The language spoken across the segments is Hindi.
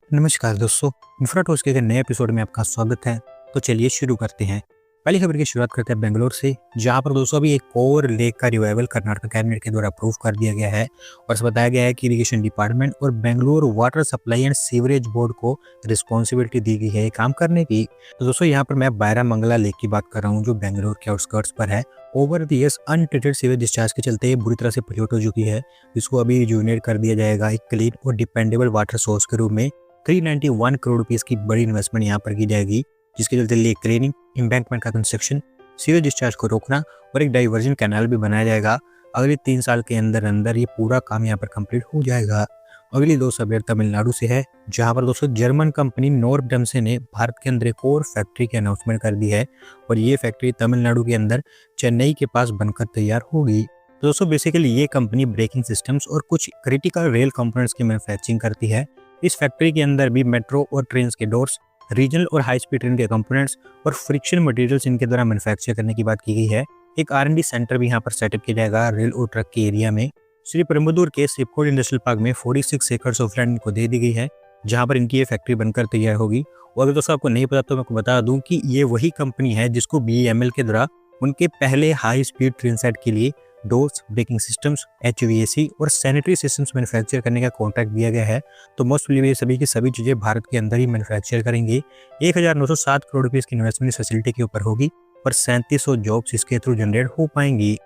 नमस्कार दोस्तों, इंफ्राटॉस के एक नए एपिसोड में आपका स्वागत है। तो चलिए शुरू करते हैं। पहली खबर की शुरुआत करते हैं बेंगलोर से, जहां पर दोस्तों अभी एक और लेक का रिवाइवल कर्नाटक कैबिनेट के द्वारा अप्रूव कर दिया गया है और इसे बताया गया है कि इरिगेशन डिपार्टमेंट और Bengaluru water supply and sewerage board को रिस्पॉन्सिबिलिटी दी गई है ये काम करने की। तो दोस्तों यहाँ पर मैं बायरामंगला लेक की बात कर रहा हूँ, जो बेंगलुरु के आउटस्कर्ट्स पर है। Over the years untreated sewage discharge के चलते ये बुरी तरह से पोल्यूट हो चुकी है। इसको अभी रिजुविनेट कर दिया जाएगा एक क्लीन और डिपेंडेबल वाटर सोर्स के रूप में। 391 करोड़ रुपीस की बड़ी इन्वेस्टमेंट यहाँ पर की जाएगी, जिसके चलते लेक क्लीनिंग, एम्बैंकमेंट का कंस्ट्रक्शन, सीवेज डिस्चार्ज को रोकना और एक डाइवर्जन कैनाल भी बनाया जाएगा। अगले 3 साल के अंदर अंदर ये पूरा काम यहाँ पर कंप्लीट हो जाएगा। अगली दो खबर तमिलनाडु से है, जहाँ पर दोस्तों जर्मन कंपनी नोर्बडमसे ने भारत के अंदर एक और फैक्ट्री की अनाउंसमेंट कर दी है और ये फैक्ट्री तमिलनाडु के अंदर चेन्नई के पास बनकर तैयार होगी। तो दोस्तों बेसिकली ये कंपनी ब्रेकिंग सिस्टम्स और कुछ क्रिटिकल रेल कंपोनेंट्स की मैन्युफैक्चरिंग करती है। इस फैक्ट्री के अंदर भी मेट्रो और ट्रेन के डोर्स, रीजनल और हाई स्पीड ट्रेन के कंपोनेंट्स और फ्रिक्शन मटेरियल्स इनके द्वारा मैन्युफैक्चर करने की बात की गई है। एक R&D सेंटर भी यहाँ पर सेटअप किया जाएगा रेल और ट्रक के एरिया में। श्री परम्बदूर के सिपकोट इंडस्ट्रियल पार्क में 46 एकड़ ऑफ लैंड इनको दे दी गई है, जहाँ पर इनकी ये फैक्ट्री बनकर तैयार होगी। और अगर दोस्तों आपको नहीं पता तो मैं आपको बता दूं कि ये वही कंपनी है जिसको BEML के द्वारा उनके पहले हाई स्पीड ट्रेन सेट के लिए डोर्स, ब्रेकिंग सिस्टम्स, HVAC और सैनिटरी सिस्टम्स मैन्युफैक्चर करने का कॉन्ट्रैक्ट दिया गया है। तो मोस्ट प्रोबेबली ये सभी की सभी चीज़ें भारत के अंदर ही मैन्युफैक्चर करेंगे। 1907 करोड़ रुपये की इन्वेस्टमेंट इस फैसिलिटी के ऊपर होगी और 3700 जॉब्स इसके थ्रू जनरेट हो पाएंगी।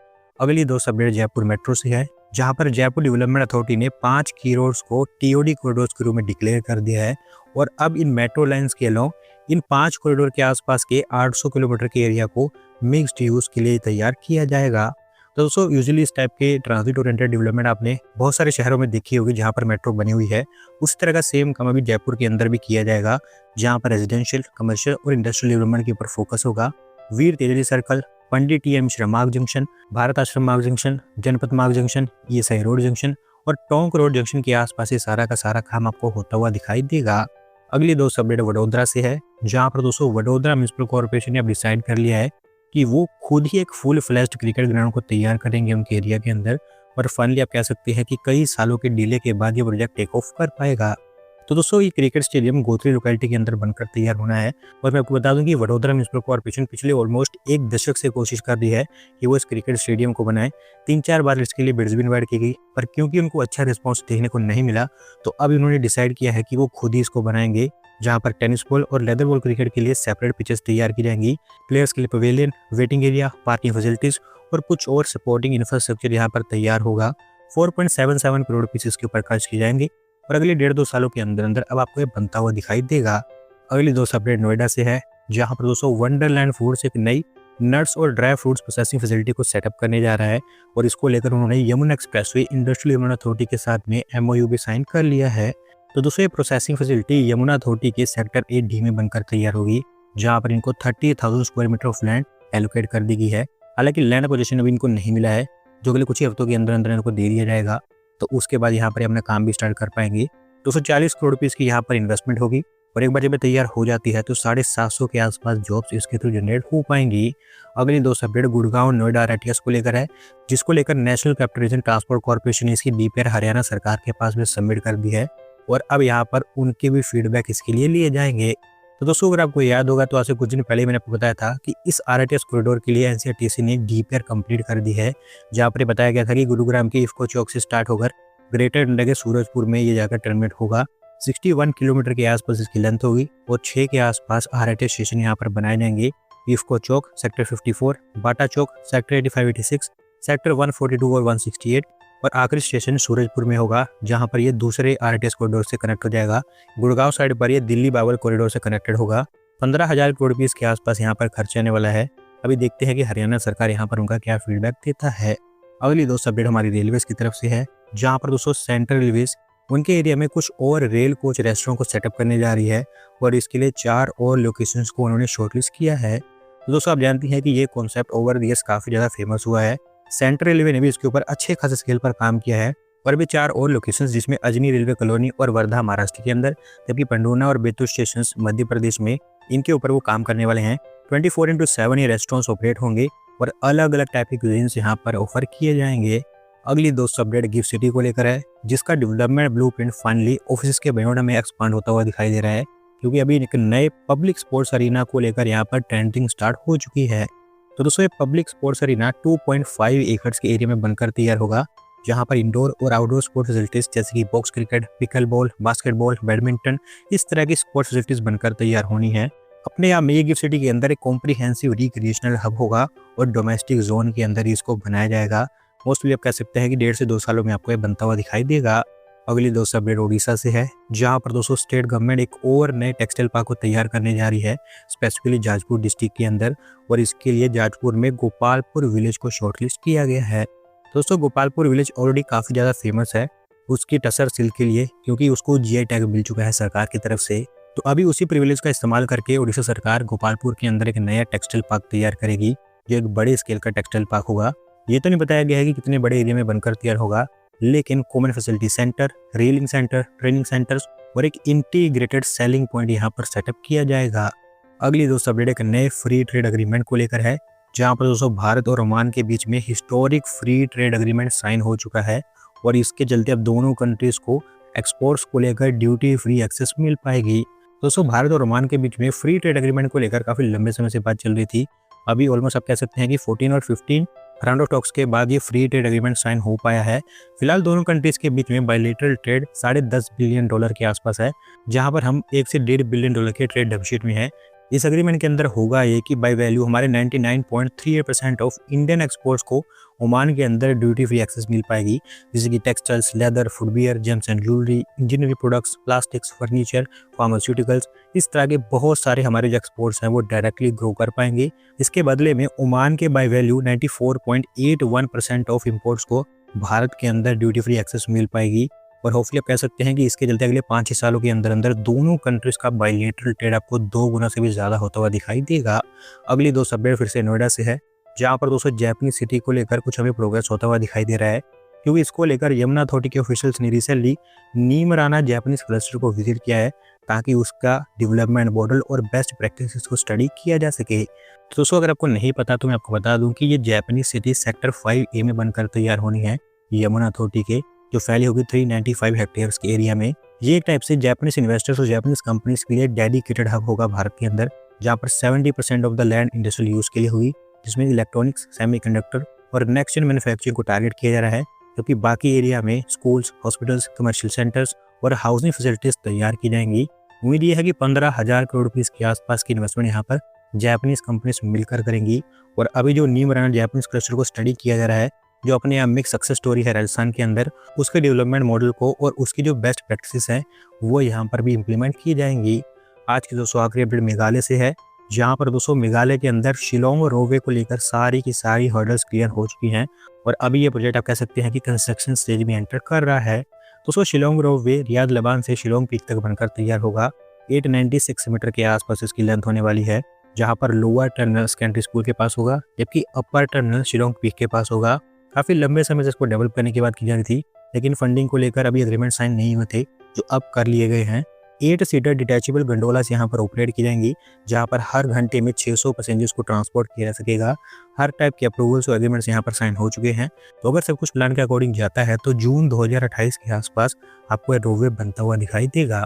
अगली दो अपडेट जयपुर मेट्रो से है, जहां पर जयपुर डेवलपमेंट अथॉरिटी ने 5 कॉरिडोर्स को TOD कॉरिडोर्स के रूप में डिक्लेयर कर दिया है और अब इन मेट्रो लाइन्स के अलावा इन 5 कॉरिडोर के आसपास के 800 किलोमीटर के एरिया को मिक्स्ड यूज के लिए तैयार किया जाएगा। तो दोस्तों यूजुअली इस टाइप के ट्रांजिट ओरिएंटेड डेवलपमेंट आपने बहुत सारे शहरों में देखी होगी जहां पर मेट्रो बनी हुई है। उस तरह का सेम काम अभी जयपुर के अंदर भी किया जाएगा, जहां पर रेजिडेंशियल, कमर्शियल और इंडस्ट्रियल डेवलपमेंट के ऊपर फोकस होगा। वीर तेजरी सर्कल, पंडित TM मिश्रा मार्ग जंक्शन, भारत आश्रम मार्ग जंक्शन, जनपद मार्ग जंक्शन, ESI रोड जंक्शन और टोंक रोड जंक्शन के आसपास ये सारा का सारा काम आपको होता हुआ दिखाई देगा। अगली दो अपडेट वडोदरा से है, जहां पर दोस्तों वडोदरा म्युनिसिपल कॉर्पोरेशन ने अब डिसाइड कर लिया है कि वो खुद ही एक फुल फ्लैश्ड क्रिकेट ग्राउंड को तैयार करेंगे उनके एरिया के अंदर। और फाइनली आप कह सकते हैं कि कई सालों के डिले के बाद ये प्रोजेक्ट टेक ऑफ कर पाएगा। तो दोस्तों ये क्रिकेट स्टेडियम गोत्री लोकेलिटी के अंदर बनकर तैयार होना है और मैं आपको बता दूं कि वडोदरा म्युनिसिपल कॉर्पोरेशन पिछले ऑलमोस्ट 1 दशक से कोशिश कर रही है कि वो इस क्रिकेट स्टेडियम को बनाए। 3-4 बार इसके लिए बिड्स भी इन्वाइट की गई, पर क्योंकि उनको अच्छा रिस्पॉन्स देखने को नहीं मिला तो अब उन्होंने डिसाइड किया है कि वो खुद ही इसको बनाएंगे, जहां पर टेनिस बॉल और लेदर बॉल क्रिकेट के लिए सेपरेट पिचेस तैयार की जाएंगी। प्लेयर्स के लिए pavilion, waiting area, parking facilities और कुछ और सपोर्टिंग इंफ्रास्ट्रक्चर यहाँ पर तैयार होगा। 4.77 करोड़ रुपीस इसके ऊपर खर्च किए जाएंगे और अगले 1.5-2 सालों के अंदर अंदर अब आपको ये बनता हुआ दिखाई देगा। अगली दो अपडेट नोएडा से है, जहां पर दोस्तों वंडरलैंड फूड्स एक नई नट्स और ड्राई फ्रूट्स प्रोसेसिंग फैसिलिटी को सेटअप करने जा रहा है और इसको लेकर उन्होंने Yamuna expressway industrial development authority के साथ में MOU भी साइन कर लिया है। तो दोस्तों ये प्रोसेसिंग फैसिलिटी यमुना अथॉरिटी के सेक्टर 8D में बनकर तैयार होगी, जहां पर इनको 30,000 square metre of land allocate कर दी गई है। हालांकि लैंड पोजीशन अभी इनको नहीं मिला है, जो अगले कुछ ही हफ्तों के अंदर अंदर इनको दे दिया जाएगा। तो उसके बाद यहाँ पर अपना काम भी स्टार्ट कर पाएंगे। 240 करोड़ रुपीस की यहाँ पर इन्वेस्टमेंट होगी और एक बार जब तैयार हो जाती है तो 750 के आसपास जॉब्स इसके थ्रू जनरेट हो पाएंगी। अगली दो अपडेट गुड़गांव नोएडा RITES को लेकर है, जिसको लेकर national capital region transport corporation ने इसकी DPR हरियाणा सरकार के पास में सबमिट कर दी है और अब यहाँ पर उनके भी फीडबैक इसके लिए लिए जाएंगे। तो दोस्तों अगर आपको याद होगा तो आज से कुछ दिन पहले मैंने आपको बताया था कि इस RITES कॉरिडोर के लिए NCRTC ने DPR कंप्लीट कर दी है, जहाँ पर बताया गया था कि गुरुग्राम के इफ्को चौक से स्टार्ट होकर ग्रेटर नोएडा के सूरजपुर में ये जाकर टर्मिनेट होगा। 61 किलोमीटर के आसपास इसकी लेंथ होगी और 6 के आसपास RITES स्टेशन यहाँ पर बनाए जाएंगे। इफ्को चौक सेक्टर 54, बाटा चौक सेक्टर 85-86, सेक्टर 142 और 168 और आखिरी स्टेशन सूरजपुर में होगा, जहाँ पर ये दूसरे RITES कॉरिडोर से कनेक्ट हो जाएगा। गुड़गांव साइड पर ये दिल्ली बाबर कॉरिडोर से कनेक्टेड होगा। 15,000 करोड़ रुपीस के आसपास यहाँ पर खर्च आने वाला है। अभी देखते हैं कि हरियाणा सरकार यहाँ पर उनका क्या फीडबैक देता है। अगली दो अपडेट हमारी रेलवेज की तरफ से है, जहाँ पर दोस्तों सेंट्रल रेलवेज उनके एरिया में कुछ और रेल कोच रेस्टोरेंट को सेटअप करने जा रही है और इसके लिए 4 और लोकेशंस को उन्होंने शॉर्टलिस्ट किया है। तो दोस्तों आप जानती हैं कि ये कॉन्सेप्ट ओवर द ईयर्स काफ़ी ज़्यादा फेमस हुआ है। सेंट्रल रेलवे ने भी इसके ऊपर अच्छे खासे स्केल पर काम किया है और भी 4 और लोकेशंस, जिसमें अजनी रेलवे कॉलोनी और वर्धा महाराष्ट्र के अंदर, जबकि पंडोना और बेतुल स्टेशन मध्य प्रदेश में, इनके ऊपर वो काम करने वाले हैं। 24/7 ये रेस्टोरेंट्स ऑपरेट होंगे और अलग अलग टाइप के क्यूजिन्स यहाँ पर ऑफर किए जाएंगे। अगली दोस्तों अपडेट गिफ्ट सिटी को लेकर है, जिसका डेवलपमेंट ब्लूप्रिंट फाइनली ऑफिस के बयोडा में एक्सपांड होता हुआ दिखाई दे रहा है, क्योंकि अभी एक नए पब्लिक स्पोर्ट्स अरीना को लेकर यहाँ पर टेंडिंग स्टार्ट हो चुकी है। तो दोस्तों ये पब्लिक स्पोर्ट्स अरीना 2.5 एकड़ के एरिया में बनकर तैयार होगा, जहाँ पर इंडोर और आउटडोर स्पोर्ट्स फैसिलिटीज जैसे कि box cricket, pickle ball, basketball, badminton, इस तरह की स्पोर्ट्स फैसिलिटीज बनकर तैयार होनी है। अपने यहाँ में गिफ्ट सिटी के अंदर एक कॉम्प्रिहेंसिव रिक्रिएशनल हब होगा और डोमेस्टिक जोन के अंदर इसको बनाया जाएगा। मोस्टली आप कह सकते हैं कि 1.5 से 2 सालों में आपको ये बनता हुआ दिखाई देगा। अगली दोस्तों अपडेट ओडिशा से है, जहां पर दोस्तों स्टेट गवर्नमेंट एक और नए टेक्सटाइल पार्क को तैयार करने जा रही है, स्पेसिफिकली जाजपुर डिस्ट्रिक्ट के अंदर। और इसके लिए जाजपुर में गोपालपुर विलेज को शॉर्टलिस्ट किया गया है। दोस्तों गोपालपुर विलेज ऑलरेडी काफ़ी ज़्यादा फेमस है उसकी टसर सिल्क के लिए, क्योंकि उसको जीआई टैग मिल चुका है सरकार की तरफ से। तो अभी उसी प्रिविलेज का इस्तेमाल करके उड़ीसा सरकार गोपालपुर के अंदर एक नया टेक्सटाइल पार्क तैयार करेगी, जो एक बड़े स्केल का टेक्सटाइल पार्क होगा। ये तो नहीं बताया गया है कि कितने बड़े एरिया में बनकर तैयार होगा, लेकिन common facility centre, reeling centre, training centres और एक इंटीग्रेटेड सेलिंग पॉइंट यहाँ पर सेटअप किया जाएगा। अगली दोस्तों अपडेट एक नए फ्री ट्रेड एग्रीमेंट को लेकर है, जहाँ पर दोस्तों भारत और ओमान के बीच में historic free trade agreement sign हो चुका है, और इसके चलते अब दोनों कंट्रीज को एक्सपोर्ट्स को लेकर ड्यूटी फ्री एक्सेस मिल पाएगी। दोस्तों भारत और ओमान के बीच में फ्री ट्रेड एग्रीमेंट को लेकर काफ़ी लंबे समय से बात चल रही थी। अभी ऑलमोस्ट आप कह सकते हैं कि 14 और 15 राउंड ऑफ टॉक्स के बाद ये फ्री ट्रेड एग्रीमेंट साइन हो पाया है। फिलहाल दोनों कंट्रीज के बीच में बायलैटरल ट्रेड $10.5 बिलियन के आसपास है, जहां पर हम $1 से $1.5 बिलियन के ट्रेड डेफिसिट में है। इस एग्रीमेंट के अंदर होगा ये कि बाय वैल्यू हमारे 99.38% ऑफ इंडियन एक्सपोर्ट्स को ओमान के अंदर ड्यूटी फ्री एक्सेस मिल पाएगी, जैसे कि textiles, leather, footwear, James and jewellery, engineering products, plastics, furniture, pharmaceuticals, इस तरह के बहुत सारे हमारे जो एक्सपोर्ट्स हैं वो डायरेक्टली ग्रो कर पाएंगे। इसके बदले में ओमान के बाय वैल्यू 94.81% ऑफ इम्पोर्ट्स को भारत के अंदर ड्यूटी फ्री एक्सेस मिल पाएगी। और होपफुली आप कह सकते हैं कि इसके चलते अगले 5-6 सालों के अंदर अंदर दोनों कंट्रीज का बायलैटरल ट्रेड आपको 2 गुना से भी ज़्यादा होता हुआ दिखाई देगा। अगली दो अपडेट फिर से नोएडा से है, जहाँ पर दोस्तों जापानीज सिटी को लेकर कुछ हमें प्रोग्रेस होता हुआ दिखाई दे रहा है, क्योंकि इसको लेकर यमुना अथॉरिटी के ऑफिशियल्स ने रिसेंटली नीमराना जापानीज क्लस्टर को विजिट किया है, ताकि उसका डेवलपमेंट मॉडल और बेस्ट प्रैक्टिसेस को स्टडी किया जा सके। तो दोस्तों अगर आपको नहीं पता तो मैं आपको बता दूं कि ये जापानीज सिटी सेक्टर 5A में बनकर तैयार होनी है यमुना अथॉरिटी के, जो फैली होगी 395 हेक्टेयर्स के एरिया में। ये एक टाइप से जापानीज इन्वेस्टर्स और जापानीज कंपनीज के लिए डेडिकेटेड हब होगा भारत के अंदर, जहाँ पर 70% of the land industrial use के लिए होगी, जिसमें इलेक्ट्रॉनिक्स, सेमीकंडक्टर और नेक्स्ट जेन मैन्युफैक्चरिंग को टारगेट किया जा रहा है, जबकि बाकी एरिया में स्कूल्स, हॉस्पिटल्स, कमर्शियल सेंटर्स और हाउसिंग फैसिलिटीज तैयार की जाएंगी। उम्मीद ये है कि 15,000 करोड़ रुपीस के आसपास की इन्वेस्टमेंट यहाँ पर जापानीज कंपनीज मिलकर करेंगी। और अभी जो नीमराना जापानीज क्लस्टर को स्टडी किया जा रहा है, जो अपने यहाँ मिक्स सक्सेस स्टोरी है राजस्थान के अंदर, उसके डेवलपमेंट मॉडल को और उसकी जो बेस्ट प्रैक्टिसेस हैं वो यहाँ पर भी इम्प्लीमेंट की जाएंगी। आज की दोस्तों आखिरी अपडेट मेघालय से है, जहाँ पर दोस्तों मेघालय के अंदर शिलोंग रोपवे को लेकर सारी की सारी हर्डल्स क्लियर हो चुकी हैं, और अभी ये प्रोजेक्ट आप कह सकते हैं कि कंस्ट्रक्शन स्टेज में एंटर कर रहा है। दोस्तों शिलोंग रोपवे रियाद लबान से शिलोंग पीक तक बनकर तैयार होगा। 896 मीटर के आसपास इसकी लेंथ होने वाली है, जहाँ पर लोअर टर्मिनल सेकेंडरी स्कूल के पास होगा, जबकि अपर टर्मिनल शिलोंग पीक के पास होगा। काफ़ी लंबे समय से इसको डेवलप करने की बात की जा रही थी, लेकिन फंडिंग को लेकर अभी एग्रीमेंट साइन नहीं हुए थे, जो अब कर लिए गए हैं। 8 सीटर डिटैचेबल गंडोलास यहाँ पर ऑपरेट की जाएंगी, जहाँ पर हर घंटे में 600 पैसेंजर्स को ट्रांसपोर्ट किया जा सकेगा। हर टाइप के अप्रूवल्स और एग्रीमेंट्स यहाँ पर साइन हो चुके हैं। तो अगर सब कुछ प्लान के अकॉर्डिंग जाता है तो जून 2028 के आसपास आपको रोपवे बनता हुआ दिखाई देगा।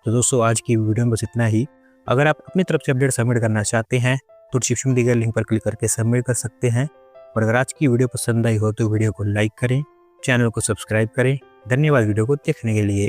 तो दोस्तों आज की वीडियो में बस इतना ही। अगर आप अपनी तरफ से अपडेट सबमिट करना चाहते हैं तो डिस्क्रिप्शन में दिए गए लिंक पर क्लिक करके सबमिट कर सकते हैं। और अगर आज की वीडियो पसंद आई हो तो वीडियो को लाइक करें, चैनल को सब्सक्राइब करें। धन्यवाद वीडियो को देखने के लिए।